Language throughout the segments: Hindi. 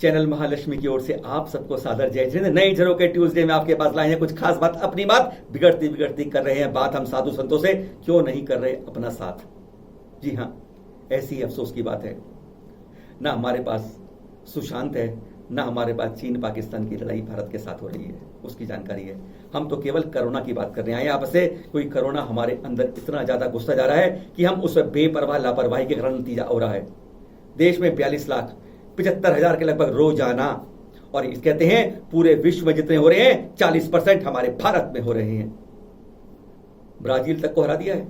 चैनल महालक्ष्मी की ओर से आप सबको सादर जय जय। नए जरों के ट्यूसडे में आपके पास लाए हैं कुछ खास बात। अपनी बात बिगड़ती बिगड़ती कर रहे हैं बात हम साधु संतों से, क्यों नहीं कर रहे अपना साथ। जी हाँ, ऐसी ही अफसोस की बात है। ना हमारे पास सुशांत है, ना हमारे पास चीन पाकिस्तान की लड़ाई भारत के साथ हो रही है, उसकी जानकारी है। हम तो केवल कोरोना की बात कर रहे हैं। यहाँ से कोई कोरोना हमारे अंदर इतना ज्यादा घुसता जा रहा है कि हम उस बेपरवाह लापरवाही के कारण नतीजा हो रहा है। देश में 42,75,000 के लगभग रोजाना, और कहते हैं पूरे विश्व में जितने हो रहे हैं 40% हमारे भारत में हो रहे हैं। ब्राजील तक को हरा दिया है।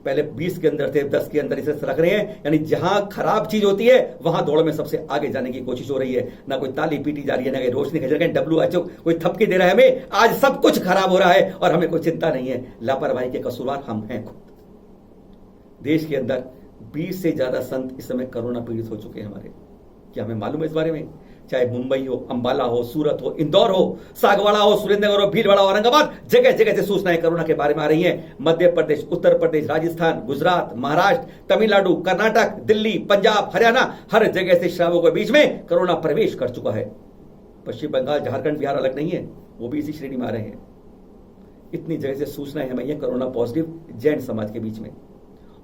पहले 20 के अंदर थे, 10 के अंदर इसे रख रहे हैं। यानी जहां खराब चीज होती है वहां दौड़ में सबसे आगे जाने की कोशिश हो रही है। ना कोई ताली पीटी जा रही है, ना कोई रोशनी खींच रही है, WHO कोई थपकी दे रहा है हमें। आज सब कुछ खराब हो रहा है और हमें कोई चिंता नहीं है। लापरवाही के कसूरवार हम हैं खुद। देश के अंदर 20 से ज्यादा संत इस समय कोरोना पीड़ित हो चुके हैं हमारे। क्या हमें मालूम है इस बारे में? चाहे मुंबई हो, अंबाला हो, सूरत हो, इंदौर हो, सागवाड़ा हो, सुरेंद्रनगर हो, भीलवाड़ा, औरंगाबाद, जगह जगह से सूचनाएं कोरोना के बारे में आ रही हैं। मध्य प्रदेश, उत्तर प्रदेश, राजस्थान, गुजरात, महाराष्ट्र, तमिलनाडु, कर्नाटक, दिल्ली, पंजाब, हरियाणा, हर जगह से श्रावकों के बीच में कोरोना प्रवेश कर चुका है। पश्चिम बंगाल, झारखंड, बिहार अलग नहीं है, वो भी इसी श्रेणी में आ रहे हैं। इतनी जगह से सूचनाएं हमें ये कोरोना पॉजिटिव जैन समाज के बीच में।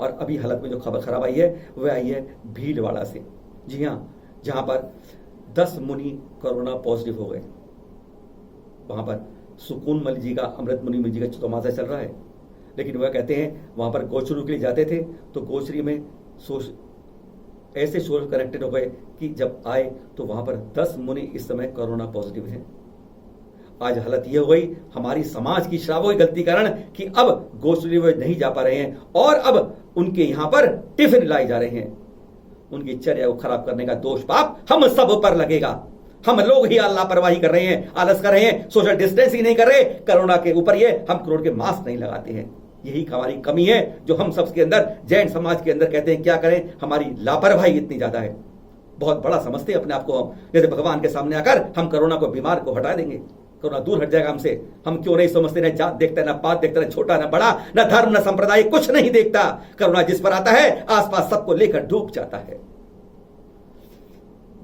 और अभी हालत में जो खबर खराब आई है वह आई है भीलवाड़ा से। जी हाँ, जहां पर 10 मुनि कोरोना पॉजिटिव हो गए। वहां पर सुकून मल जी का, अमृत मुनि जी का चतुर्मासा चल रहा है। लेकिन वह कहते हैं वहां पर गोचरी के लिए जाते थे तो गोचरी में ऐसे सोच कनेक्टेड हो गए कि जब आए तो वहां पर 10 मुनि इस समय कोरोना पॉजिटिव हैं। आज हालत यह हो गई हमारी समाज की श्रावों की गलती कारण कि अब गोचरी में नहीं जा पा रहे हैं और अब उनके यहां पर टिफिन लाई जा रहे हैं। उनकी चर्या को खराब करने का दोष पाप हम सब पर लगेगा। हम लोग ही लापरवाही कर रहे हैं, आलस कर रहे हैं, सोशल डिस्टेंसिंग नहीं कर रहे। कोरोना के ऊपर ये हम करोड़ के मास्क नहीं लगाते हैं। यही हमारी कमी है जो हम सबके अंदर, जैन समाज के अंदर कहते हैं क्या करें, हमारी लापरवाही इतनी ज्यादा है। बहुत बड़ा समझते हैं अपने आप को, जैसे भगवान के सामने आकर हम कोरोना को, बीमार को हटा देंगे, कोरोना दूर हट जाएगा हमसे। हम क्यों नहीं समझते? ना जात देखता है, ना पात देखता है, ना छोटा ना बड़ा, ना धर्म ना संप्रदाय, कुछ नहीं देखता। कोरोना जिस पर आता है आसपास सबको लेकर डूब जाता है।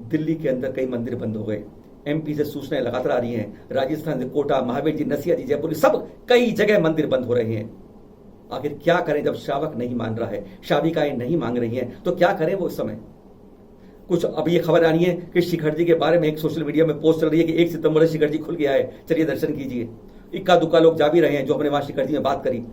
दिल्ली के अंदर कई मंदिर बंद हो गए। MP से सूचनाएं लगातार आ रही हैं। राजस्थान से कोटा, महावीर जी, नसिया जी, जयपुर, सब कई जगह मंदिर बंद हो रहे हैं। आखिर क्या करें जब श्रावक नहीं मान रहा है, शाविकाएं नहीं मांग रही हैं, तो क्या करें वो इस समय? कुछ अब ये खबर आ रही है कि शिखर जी के बारे में एक सोशल मीडिया में पोस्ट चल रही है कि 1 सितंबर से शिखर जी खुल गया है, चलिए दर्शन कीजिए। इक्का दुक्का लोग जा भी रहे हैं जो हमने वहां शिखर जी में बात करी।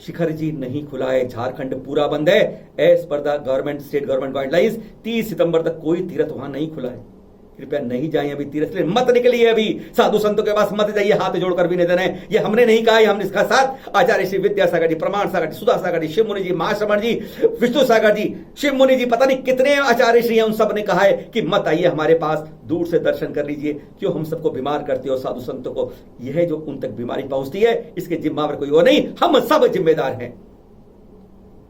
शिखर जी नहीं खुला है, झारखंड पूरा बंद है। As per the government, state government guidelines 30 सितंबर तक कोई तीर्थ वहां नहीं खुला है। कृपया नहीं जाइए अभी तीर्थ के लिए, मत निकलिए अभी। साधु संतों के पास मत जाइए, हाथ जोड़कर भी नहीं देना है। ये हमने नहीं कहा, हमने इसका साथ आचार्य श्री विद्यासागर जी, प्रमाण सागर जी, सुधा सागर जी, शिव मुनि जी, महाश्रमण जी, विष्णु सागर जी, शिव मुनि जी, पता नहीं कितने आचार्य श्री हैं, उन सब ने कहा है कि मत आइए हमारे पास, दूर से दर्शन कर लीजिए। क्यों हम सबको बीमार करते हो साधु संतों को? यह जो उन तक बीमारी पहुंचती है इसके जिम्मेदार कोई और नहीं, हम सब जिम्मेदार हैं।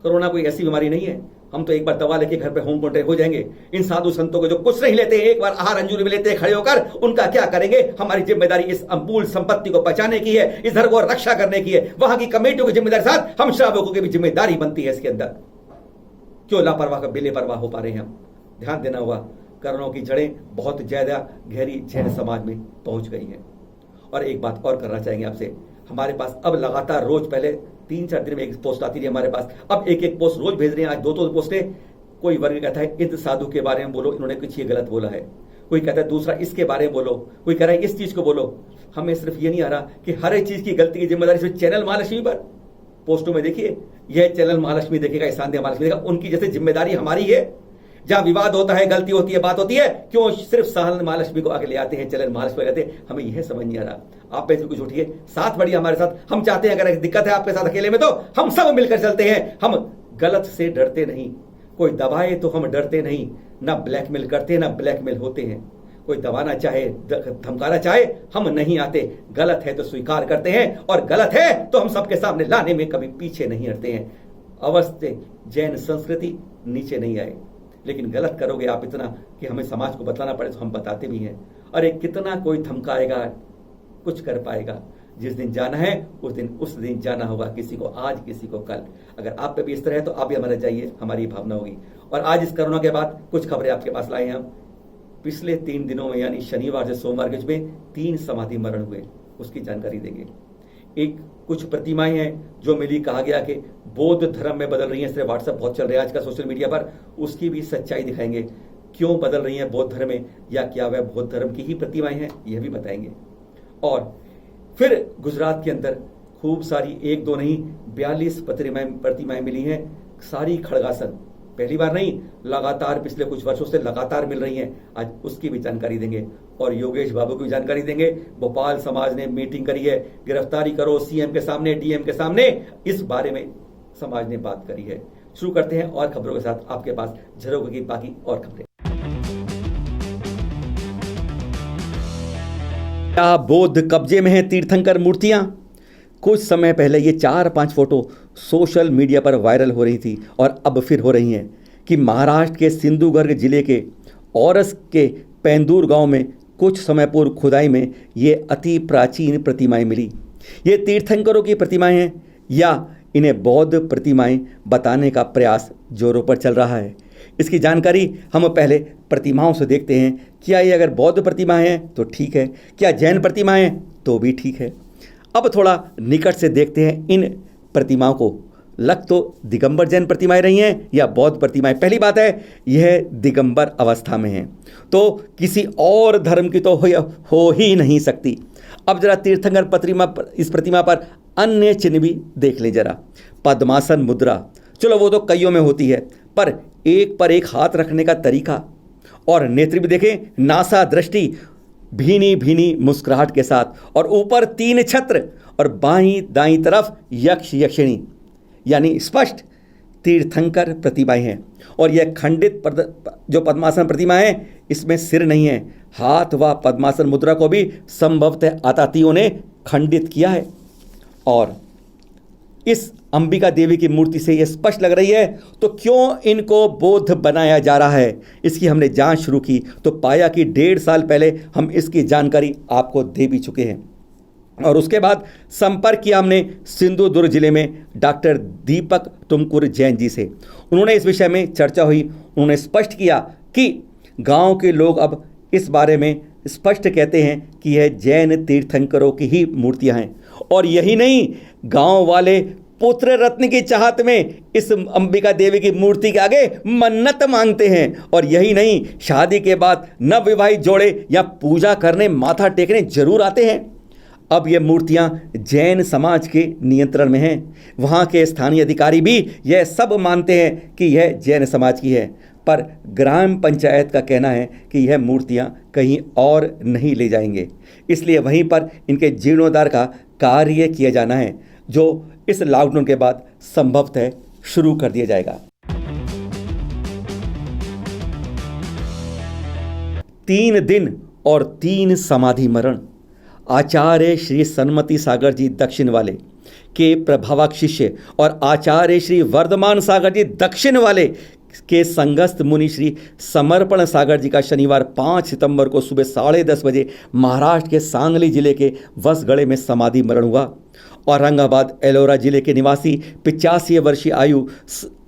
कोरोना कोई ऐसी बीमारी नहीं है, हम तो एक बार दवा लेके घर पे होम क्वारंटाइन हो जाएंगे। इन साधु संतों को जो कुछ नहीं लेते, एक बार आहार अंजूरी में लेते खड़े होकर, उनका क्या करेंगे? हमारी जिम्मेदारी इस अमूल संपत्ति को बचाने की है, इस धर्म को रक्षा करने की है। वहां की कमेटियों की जिम्मेदारी साथ हम श्रावकों की भी जिम्मेदारी बनती है इसके अंदर। क्यों लापरवाह का बेपरवाह हो पा रहे हैं हम? ध्यान देना होगा। कोरोना की जड़ें बहुत ज्यादा गहरी जैन समाज में पहुंच गई हैं। और एक बात और करना चाहेंगे आपसे, हमारे पास अब लगातार रोज, पहले 3-4 दिन में एक पोस्ट आती थी हमारे पास, अब एक पोस्ट रोज भेज रहे हैं। आज 2 पोस्टें। कोई वर्ग कहता है इन साधु के बारे में बोलो, इन्होंने कुछ ये गलत बोला है। कोई कहता है दूसरा इसके बारे में बोलो, कोई कह रहा है इस चीज को बोलो। हमें सिर्फ ये नहीं आ रहा कि हर एक चीज की गलती की जिम्मेदारी सिर्फ चैनल महालक्ष्मी पर। पोस्टों में देखिए, यह चैनल महालक्ष्मी देखेगा, ईशान महालक्ष्मी देखेगा, उनकी जैसे जिम्मेदारी हमारी है। जहां विवाद होता है, गलती होती है, बात होती है, क्यों सिर्फ सहन महालक्ष्मी को आगे ले आते हैं, चलन महालक्ष्मी कहते हैं? हमें यह समझ नहीं आ रहा। आप पे कुछ उठिए, साथ बढ़िए हमारे साथ। हम चाहते हैं अगर दिक्कत है आपके साथ अकेले में तो हम सब मिलकर चलते हैं। हम गलत से डरते नहीं, कोई दबाए तो हम डरते नहीं, ना ब्लैकमेल करते ना ब्लैकमेल होते हैं। कोई दबाना चाहे, धमकाना चाहे, हम नहीं आते। गलत है तो स्वीकार करते हैं और गलत है तो हम सबके सामने लाने में कभी पीछे नहीं हटते हैं। अवश्य जैन संस्कृति नीचे नहीं आए, लेकिन गलत करोगे आप इतना कि हमें समाज को बताना पड़े तो हम बताते भी हैं। अरे कितना कोई धमकाएगा, कुछ कर पाएगा? जिस दिन जाना है उस दिन जाना होगा, किसी को आज किसी को कल। अगर आप पे भी इस तरह है तो आप भी हमारे जाइए, हमारी भावना होगी। और आज इस कोरोना के बाद कुछ खबरें आपके पास लाए हैं हम। पिछले 3 दिनों में यानी शनिवार से सोमवार के बीच में 3 समाधि मरण हुए, उसकी जानकारी देंगे। एक कुछ प्रतिमाएं हैं जो मिली, कहा गया कि बौद्ध धर्म में बदल रही हैं, इसलिए व्हाट्सएप बहुत चल रहा है आज का सोशल मीडिया पर, उसकी भी सच्चाई दिखाएंगे। क्यों बदल रही हैं बौद्ध धर्म में, या क्या वह बौद्ध धर्म की ही प्रतिमाएं हैं, यह भी बताएंगे। और फिर गुजरात के अंदर खूब सारी, 1-2 नहीं 42 प्रतिमाएं मिली हैं, सारी खड़गासन, पहली बार नहीं, लगातार पिछले कुछ वर्षों से लगातार मिल रही हैं, आज उसकी भी जानकारी देंगे। और योगेश बाबू की भी जानकारी देंगे। भोपाल समाज ने मीटिंग करी है, गिरफ्तारी करो सीएम के सामने, डीएम के सामने, इस बारे में समाज ने बात करी है। शुरू करते हैं और खबरों के साथ, आपके पास झरोखे की बाकी और खबरें। क्या बौद्ध कब्जे में है तीर्थंकर मूर्तियां? कुछ समय पहले ये 4-5 फोटो सोशल मीडिया पर वायरल हो रही थी और अब फिर हो रही हैं कि महाराष्ट्र के सिंधुदुर्ग जिले के औरस के पेंदूर गांव में कुछ समय पूर्व खुदाई में ये अति प्राचीन प्रतिमाएं मिली। ये तीर्थंकरों की प्रतिमाएं हैं या इन्हें बौद्ध प्रतिमाएं बताने का प्रयास जोरों पर चल रहा है? इसकी जानकारी हम पहले प्रतिमाओं से देखते हैं। क्या ये अगर बौद्ध प्रतिमाएं हैं तो ठीक है, क्या जैन प्रतिमाएं हैं तो भी ठीक है। अब थोड़ा निकट से देखते हैं इन प्रतिमाओं को। लग तो दिगंबर जैन प्रतिमाएं रही हैं या बौद्ध प्रतिमाएं? पहली बात है, यह दिगंबर अवस्था में है, तो किसी और धर्म की तो हो ही नहीं सकती। अब जरा तीर्थंकर इस प्रतिमा पर अन्य चिन्ह भी देख लें जरा। पद्मासन मुद्रा, चलो वो तो कईयों में होती है, पर एक हाथ रखने का तरीका और नेत्र भी देखें, नासा दृष्टि, भीनी भीनी मुस्कुराहट के साथ, और ऊपर 3 छत्र और बाईं दाईं तरफ यक्ष यक्षिणी, यानी स्पष्ट तीर्थंकर प्रतिमाएं हैं। और यह खंडित जो पद्मासन प्रतिमा है, इसमें सिर नहीं है, हाथ व पद्मासन मुद्रा को भी संभवतः आतातियों ने खंडित किया है। और इस अंबिका देवी की मूर्ति से यह स्पष्ट लग रही है, तो क्यों इनको बौद्ध बनाया जा रहा है? इसकी हमने जांच शुरू की तो पाया कि 1.5 साल पहले हम इसकी जानकारी आपको दे भी चुके हैं। और उसके बाद संपर्क किया हमने सिंधुदुर्ग जिले में डॉक्टर दीपक तुमकुर जैन जी से। उन्होंने इस विषय में चर्चा हुई। उन्होंने स्पष्ट किया कि गांव के लोग अब इस बारे में स्पष्ट कहते हैं कि यह जैन तीर्थंकरों की ही मूर्तियां हैं। और यही नहीं, गांव वाले पुत्र रत्न की चाहत में इस अंबिका देवी की मूर्ति के आगे मन्नत मांगते हैं। और यही नहीं, शादी के बाद नवविवाहित जोड़े या पूजा करने, माथा टेकने जरूर आते हैं। अब ये मूर्तियां जैन समाज के नियंत्रण में हैं। वहाँ के स्थानीय अधिकारी भी यह सब मानते हैं कि यह जैन समाज की है, पर ग्राम पंचायत का कहना है कि यह मूर्तियां कहीं और नहीं ले जाएंगे, इसलिए वहीं पर इनके जीर्णोद्धार का कार्य किया जाना है, जो इस लॉकडाउन के बाद संभवतः शुरू कर दिया जाएगा। 3 दिन और 3 समाधि मरण। आचार्य श्री सन्मति सागर जी दक्षिण वाले के प्रभावक शिष्य और आचार्य श्री वर्धमान सागर जी दक्षिण वाले के संगस्थ मुनि श्री समर्पण सागर जी का शनिवार 5 सितंबर को सुबह 10:30 बजे महाराष्ट्र के सांगली जिले के वसगढ़े में समाधि मरण हुआ। औरंगाबाद एलोरा जिले के निवासी 85 वर्षीय आयु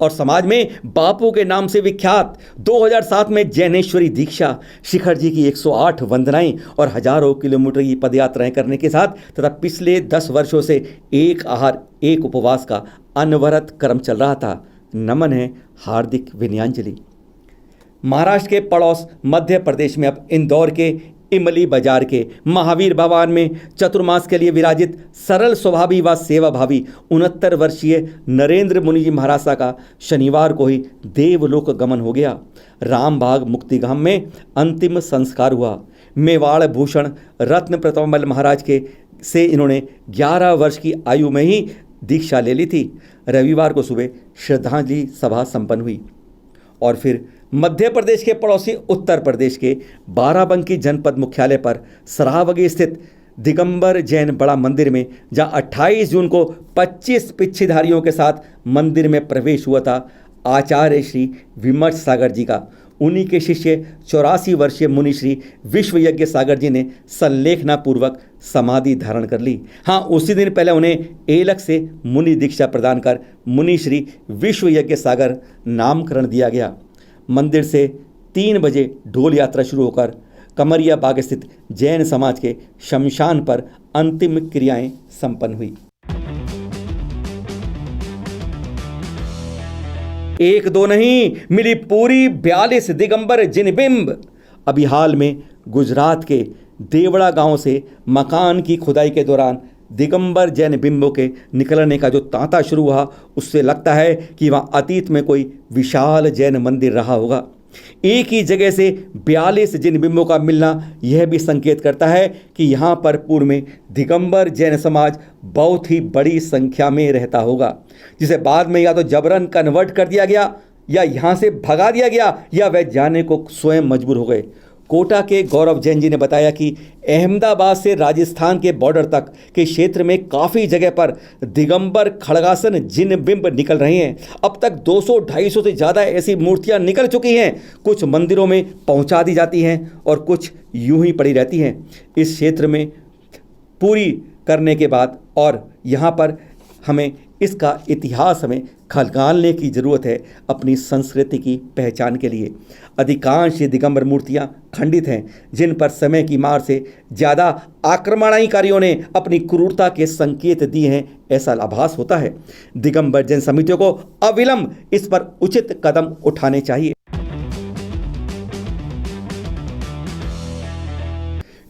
और समाज में बापू के नाम से विख्यात 2007 में जैनेश्वरी दीक्षा शिखर जी की 108 वंदनाएं और हजारों किलोमीटर की पदयात्राएं करने के साथ तथा पिछले 10 वर्षों से एक आहार एक उपवास का अनवरत क्रम चल रहा था। नमन है, हार्दिक विनयाञ्जलि। महाराष्ट्र के पड़ोस मध्य प्रदेश में अब इंदौर के इमली बाजार के महावीर भवन में चतुर्मास के लिए विराजित सरल स्वभावी व सेवाभावी 69 वर्षीय नरेंद्र मुनि जी महाराज का शनिवार को ही देवलोक गमन हो गया। रामबाग मुक्तिधाम में अंतिम संस्कार हुआ। मेवाड़ भूषण रत्न प्रतापमल महाराज के से इन्होंने 11 वर्ष की आयु में ही दीक्षा ले ली थी। रविवार को सुबह श्रद्धांजलि सभा संपन्न हुई। और फिर मध्य प्रदेश के पड़ोसी उत्तर प्रदेश के बाराबंकी जनपद मुख्यालय पर सरावगी स्थित दिगंबर जैन बड़ा मंदिर में जहां 28 जून को 25 पिच्छीधारियों के साथ मंदिर में प्रवेश हुआ था, आचार्य श्री विमर्श सागर जी का उन्हीं के शिष्य 84 वर्षीय मुनि श्री विश्व यज्ञ सागर जी ने संलेखना पूर्वक समाधि धारण कर ली। हाँ, उसी दिन पहले उन्हें एलक से मुनि दीक्षा प्रदान कर मुनि श्री विश्व यज्ञ सागर नामकरण दिया गया। मंदिर से 3 बजे ढोल यात्रा शुरू होकर कमरिया बाग स्थित जैन समाज के शमशान पर अंतिम क्रियाएं संपन्न हुई। एक दो नहीं, मिली पूरी 42 दिगंबर जिनबिंब। अभी हाल में गुजरात के देवड़ा गांव से मकान की खुदाई के दौरान दिगंबर जैन बिंबों के निकलने का जो तांता शुरू हुआ, उससे लगता है कि वहाँ अतीत में कोई विशाल जैन मंदिर रहा होगा। एक ही जगह से 42 जिन बिंबों का मिलना यह भी संकेत करता है कि यहाँ पर पूर्व में दिगंबर जैन समाज बहुत ही बड़ी संख्या में रहता होगा, जिसे बाद में या तो जबरन कन्वर्ट कर दिया गया या यहाँ से भगा दिया गया या वह जाने को स्वयं मजबूर हो गए। कोटा के गौरव जैन जी ने बताया कि अहमदाबाद से राजस्थान के बॉर्डर तक के क्षेत्र में काफ़ी जगह पर दिगंबर खड़गासन जिन बिंब निकल रहे हैं। अब तक 200-250 से ज़्यादा ऐसी मूर्तियां निकल चुकी हैं। कुछ मंदिरों में पहुंचा दी जाती हैं और कुछ यूं ही पड़ी रहती हैं। इस क्षेत्र में पूरी करने के बाद और यहाँ पर हमें इसका इतिहास हमें खंगालने की ज़रूरत है अपनी संस्कृति की पहचान के लिए। अधिकांश ये दिगंबर मूर्तियाँ खंडित हैं, जिन पर समय की मार से ज़्यादा आक्रमणकारियों ने अपनी क्रूरता के संकेत दिए हैं, ऐसा आभास होता है। दिगंबर जैन समितियों को अविलंब इस पर उचित कदम उठाने चाहिए।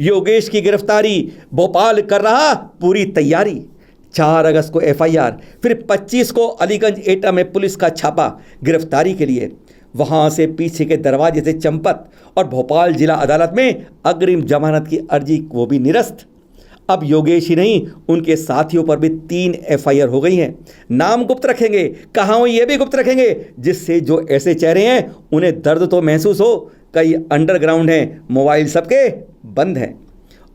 योगेश की गिरफ्तारी, भोपाल कर रहा पूरी तैयारी। 4 अगस्त को एफआईआर, फिर 25 को अलीगंज एटा में पुलिस का छापा गिरफ्तारी के लिए। वहां से पीछे के दरवाजे से चंपत और भोपाल जिला अदालत में अग्रिम जमानत की अर्जी वो भी निरस्त। अब योगेश ही नहीं, उनके साथियों पर भी 3 एफआईआर हो गई हैं। नाम गुप्त रखेंगे, कहाँ हो ये भी गुप्त रखेंगे, जिससे जो ऐसे चेहरे हैं उन्हें दर्द तो महसूस हो। कई अंडरग्राउंड हैं, मोबाइल सबके बंद हैं।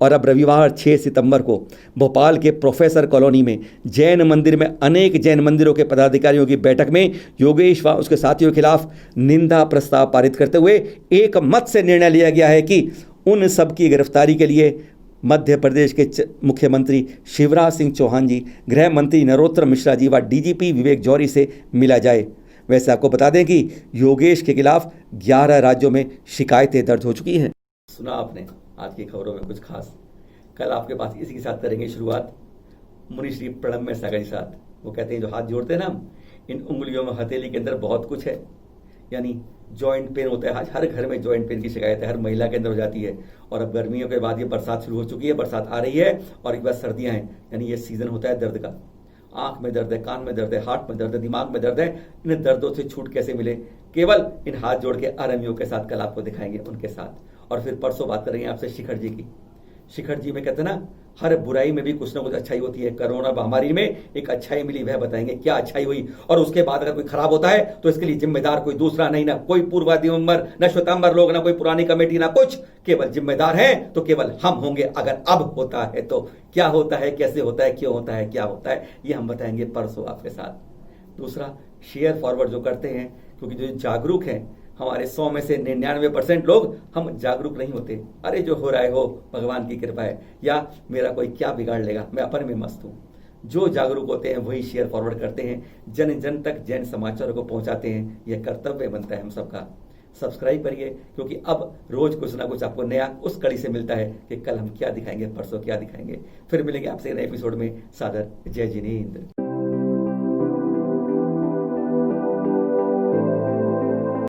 और अब रविवार 6 सितंबर को भोपाल के प्रोफेसर कॉलोनी में जैन मंदिर में अनेक जैन मंदिरों के पदाधिकारियों की बैठक में योगेश व उसके साथियों के खिलाफ निंदा प्रस्ताव पारित करते हुए एक मत से निर्णय लिया गया है कि उन सब की गिरफ्तारी के लिए मध्य प्रदेश के मुख्यमंत्री शिवराज सिंह चौहान जी, गृह मंत्री नरोत्तम मिश्रा जी व डीजीपी विवेक जौहरी से मिला जाए। वैसे आपको बता दें कि योगेश के खिलाफ 11 राज्यों में शिकायतें दर्ज हो चुकी हैं। सुना आपने आज की खबरों में कुछ खास। कल आपके पास इसी के साथ करेंगे शुरुआत मुनि श्री प्रणम्य सागर के साथ। वो कहते हैं जो हाथ जोड़ते हैं ना हम, इन उंगलियों में हथेली के अंदर बहुत कुछ है, यानी जॉइंट पेन होता है। आज हर घर में जॉइंट पेन की शिकायत है, हर महिला के अंदर हो जाती है। और अब गर्मियों के बाद ये बरसात शुरू हो चुकी है, बरसात आ रही है और एक बार सर्दियां हैं, यानी ये सीजन होता है दर्द का। आंख में दर्द है, कान में दर्द है, हार्ट में दर्द है, दिमाग में दर्द है। इन दर्दों से छूट कैसे मिले, केवल इन हाथ जोड़ के आरएमओ के साथ कल आपको दिखाएंगे उनके साथ। और फिर परसों बात करेंगे आपसे शिखर जी की। शिखर जी में कहते हैं ना, हर बुराई में भी कुछ ना कुछ अच्छाई होती है। कोरोना महामारी में एक अच्छाई मिली, वह बताएंगे क्या अच्छाई हुई। और उसके बाद अगर कोई खराब होता है तो इसके लिए जिम्मेदार कोई दूसरा नहीं, ना कोई पूर्व दिगंबर, ना श्वेतांबर लोग, ना कोई पुरानी कमेटी, ना कुछ। केवल जिम्मेदार है तो केवल हम होंगे। अगर अब होता है तो क्या होता है, कैसे होता है, क्यों होता है, क्या होता है, ये हम बताएंगे परसों आपके साथ। दूसरा, शेयर फॉरवर्ड जो करते हैं, क्योंकि जो जागरूक हैं हमारे 100 में से 99% लोग हम जागरूक नहीं होते। अरे जो हो रहा है हो भगवान की कृपा है, या मेरा कोई क्या बिगाड़ लेगा, मैं अपन में मस्त हूँ। जो जागरूक होते हैं वही शेयर फॉरवर्ड करते हैं, जन जन तक जैन समाचारों को पहुंचाते हैं। यह कर्तव्य बनता है हम सबका। सब्सक्राइब करिए, क्योंकि अब रोज कुछ ना कुछ आपको नया उस कड़ी से मिलता है कि कल हम क्या दिखाएंगे, परसों क्या दिखाएंगे। फिर मिलेंगे आपसे नए एपिसोड में। सादर जय जिनेंद्र।